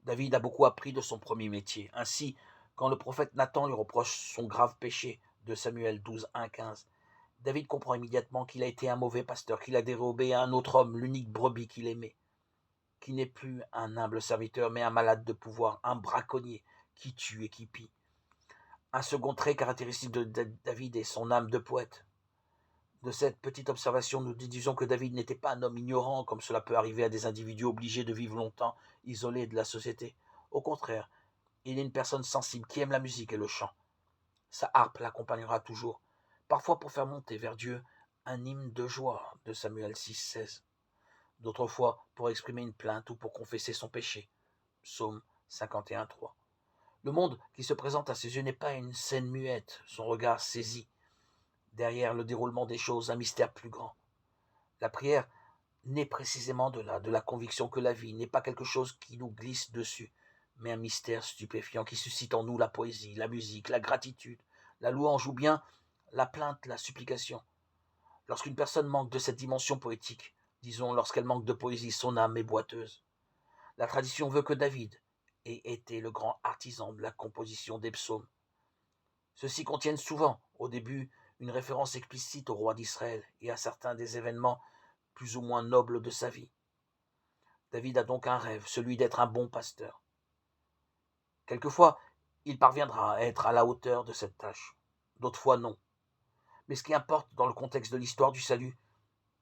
David a beaucoup appris de son premier métier. Ainsi, quand le prophète Nathan lui reproche son grave péché, de Samuel 12, 1, 15, David comprend immédiatement qu'il a été un mauvais pasteur, qu'il a dérobé à un autre homme l'unique brebis qu'il aimait, qui n'est plus un humble serviteur, mais un malade de pouvoir, un braconnier qui tue et qui pille. Un second trait caractéristique de David est son âme de poète. De cette petite observation, nous déduisons que David n'était pas un homme ignorant, comme cela peut arriver à des individus obligés de vivre longtemps, isolés de la société. Au contraire, il est une personne sensible qui aime la musique et le chant. Sa harpe l'accompagnera toujours, parfois pour faire monter vers Dieu un hymne de joie, de Samuel 6, 16. D'autres fois pour exprimer une plainte ou pour confesser son péché, Psaume 51, 3. Le monde qui se présente à ses yeux n'est pas une scène muette, son regard saisit, derrière le déroulement des choses, un mystère plus grand. La prière naît précisément de la conviction que la vie n'est pas quelque chose qui nous glisse dessus, mais un mystère stupéfiant qui suscite en nous la poésie, la musique, la gratitude, la louange ou bien la plainte, la supplication. Lorsqu'une personne manque de cette dimension poétique, disons lorsqu'elle manque de poésie, son âme est boiteuse. La tradition veut que David ait été le grand artisan de la composition des psaumes. Ceux-ci contiennent souvent, au début, une référence explicite au roi d'Israël et à certains des événements plus ou moins nobles de sa vie. David a donc un rêve, celui d'être un bon pasteur. Quelquefois, il parviendra à être à la hauteur de cette tâche. D'autres fois, non. Mais ce qui importe dans le contexte de l'histoire du salut,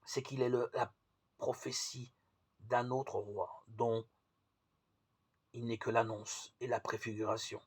c'est qu'il est la prophétie d'un autre roi, dont il n'est que l'annonce et la préfiguration.